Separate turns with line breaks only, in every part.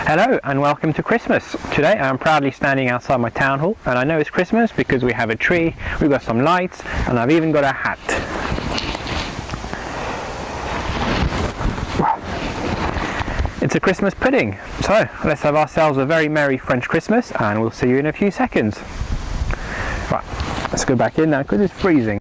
Hello and welcome to Christmas. Today I'm proudly standing outside my town hall, and I know it's Christmas because we have a tree, we've got some lights, and I've even got a hat. It's a Christmas pudding, so let's have ourselves a very merry French Christmas, and we'll see you in a few seconds. Right, let's go back in now because it's freezing.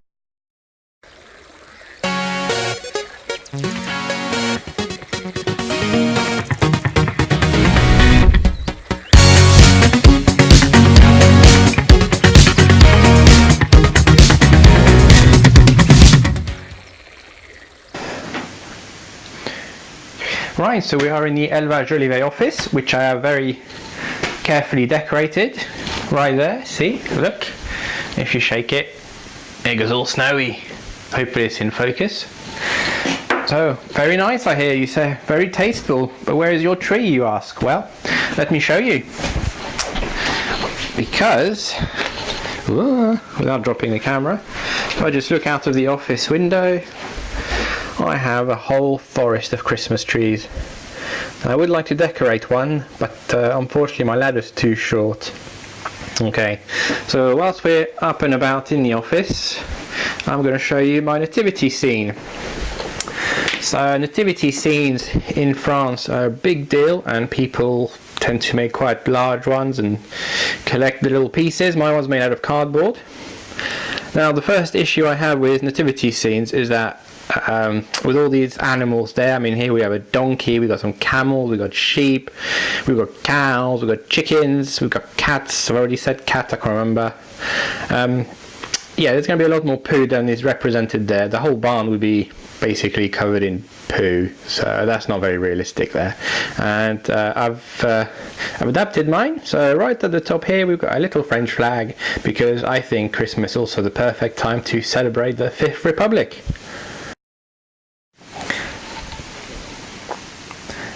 Right, so we are in the Élevage Olivet office, which I have very carefully decorated. Right there, see, look, if you shake it, it goes all snowy. Hopefully it's in focus. So, very nice, I hear you say, very tasteful, but where is your tree, you ask? Well, let me show you. Because, without dropping the camera, if I just look out of the office window, I have a whole forest of Christmas trees. I would like to decorate one, but unfortunately my ladder's too short. Okay, so whilst we're up and about in the office, I'm going to show you my nativity scene. So nativity scenes in France are a big deal, and people tend to make quite large ones and collect the little pieces. My one's made out of cardboard. Now the first issue I have with nativity scenes is that with all these animals there, I mean, here we have a donkey, we've got some camels, we've got sheep, we've got cows, we've got chickens, we've got cats. I've already said cat, I can't remember. Yeah, there's going to be a lot more poo than is represented there. The whole barn would be basically covered in poo, so that's not very realistic there. And I've adapted mine. So right at the top here we've got a little French flag, because I think Christmas is also the perfect time to celebrate the 5th Republic.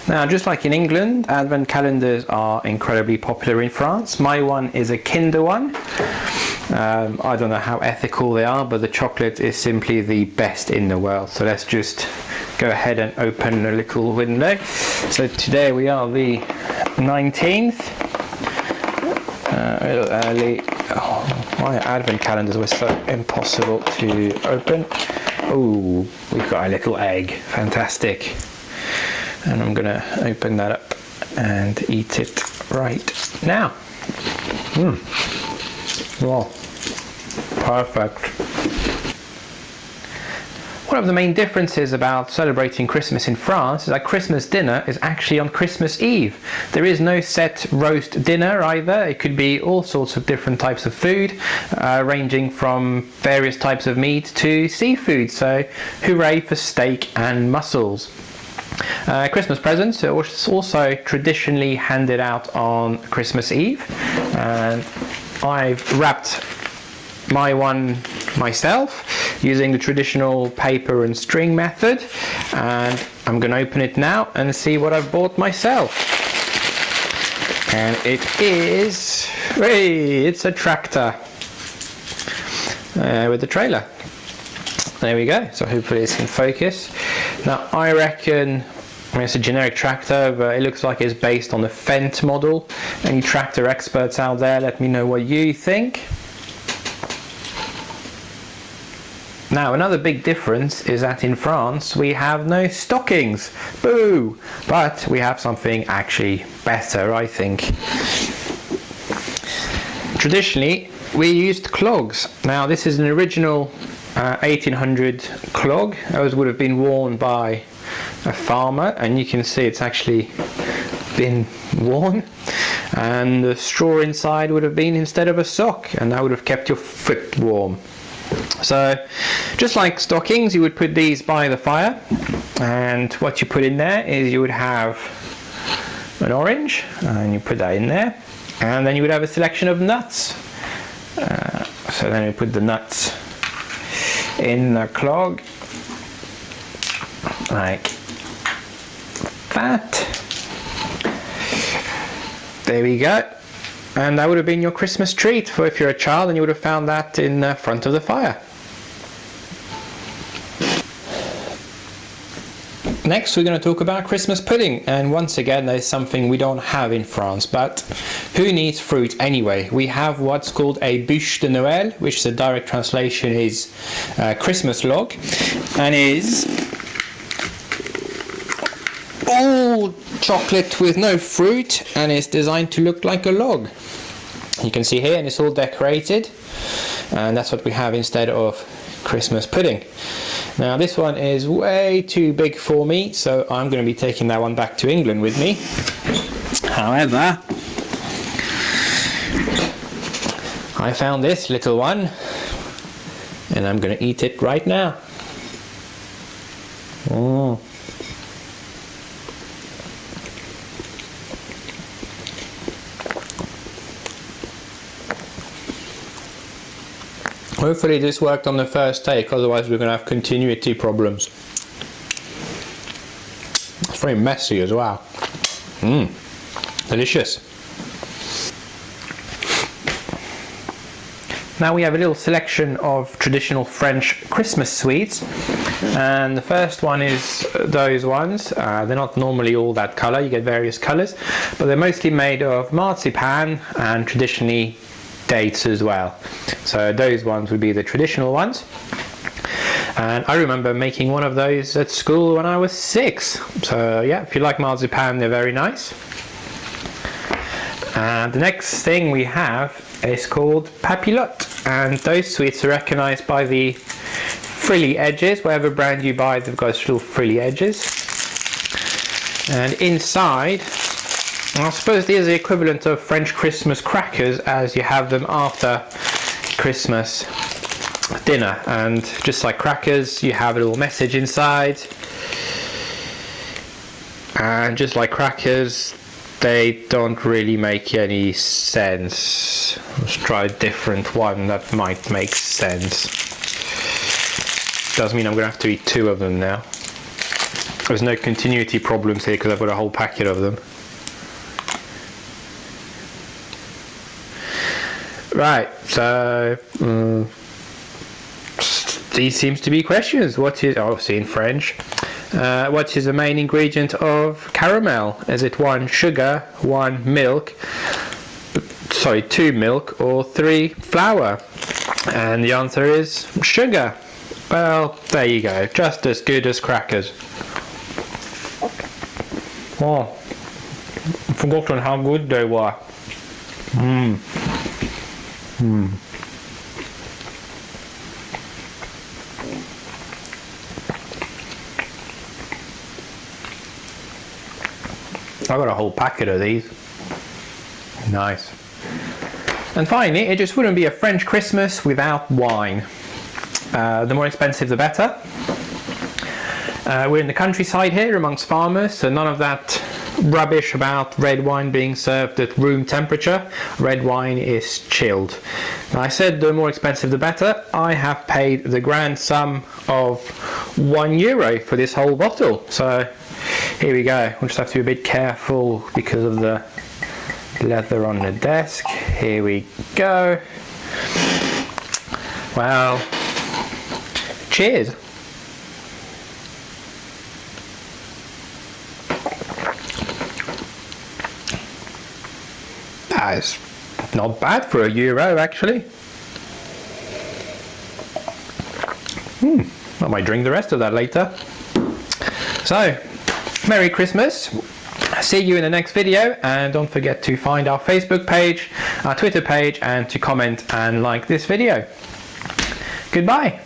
Now, just like in England, advent calendars are incredibly popular in France. My one is a Kinder one. I don't know how ethical they are, but the chocolate is simply the best in the world. So let's just go ahead and open a little window. So today we are the 19th. A little early. Oh, my advent calendars were so impossible to open. Oh, we've got a little egg. Fantastic. And I'm going to open that up and eat it right now. Wow, perfect. One of the main differences about celebrating Christmas in France is that Christmas dinner is actually on Christmas Eve. There is no set roast dinner either. It could be all sorts of different types of food, ranging from various types of meat to seafood. So hooray for steak and mussels. Christmas presents are also traditionally handed out on Christmas Eve, and I've wrapped my one myself using the traditional paper and string method, and I'm going to open it now and see what I've bought myself. And it is, hey, it's a tractor with the trailer. There we go, so hopefully it's in focus. Now I reckon, I mean, it's a generic tractor, but it looks like it's based on the Fendt model. Any tractor experts out there, let me know what you think. Now another big difference is that in France we have no stockings. Boo! But we have something actually better, I think. Traditionally we used clogs. Now this is an original 1800 clog. Those would have been worn by a farmer, and you can see it's actually been worn, and the straw inside would have been instead of a sock, and that would have kept your foot warm. So just like stockings, you would put these by the fire, and what you put in there is you would have an orange, and you put that in there, and then you would have a selection of nuts. So then you put the nuts in the clog like that. There we go. And that would have been your Christmas treat for if you're a child, and you would have found that in the front of the fire. Next we're going to talk about Christmas pudding, and once again there's something we don't have in France, but who needs fruit anyway? We have what's called a bûche de Noël, which the direct translation is Christmas log, and is all chocolate with no fruit, and is designed to look like a log. You can see here, and it's all decorated, and that's what we have instead of Christmas pudding. Now this one is way too big for me, so I'm going to be taking that one back to England with me. However, I found this little one, and I'm going to eat it right now. Hopefully this worked on the first take, otherwise we're going to have continuity problems. It's very messy as well. Delicious. Now we have a little selection of traditional French Christmas sweets, and the first one is those ones. They're not normally all that colour, you get various colours, but they're mostly made of marzipan and traditionally dates as well. So those ones would be the traditional ones, and I remember making one of those at school when I was 6. So yeah, if you like marzipan, they're very nice. And the next thing we have is called papillote, and those sweets are recognised by the frilly edges. Whatever brand you buy, they've got little frilly edges, and inside, I suppose these are the equivalent of French Christmas crackers, as you have them after Christmas dinner, and just like crackers you have a little message inside, and just like crackers they don't really make any sense. Let's try a different one that might make sense. Does mean I'm going to have to eat 2 of them now. There's no continuity problems here because I've got a whole packet of them. Right, so these seems to be questions. What is, obviously in French, what is the main ingredient of caramel? Is it 1 sugar, 1 milk, 2 milk, or 3 flour? And the answer is sugar. Well, there you go, just as good as crackers. Oh, I've forgotten how good they were. I got a whole packet of these. Nice. And finally, it just wouldn't be a French Christmas without wine. The more expensive the better. We're in the countryside here amongst farmers, so none of that rubbish about red wine being served at room temperature. Red wine is chilled. Now, I said the more expensive the better. I have paid the grand sum of €1 for this whole bottle. So here we go. We'll just have to be a bit careful because of the leather on the desk. Here we go. Well, cheers. That's not bad for €1 actually. I might drink the rest of that later. So, Merry Christmas. See you in the next video, and don't forget to find our Facebook page, our Twitter page, and to comment and like this video. Goodbye.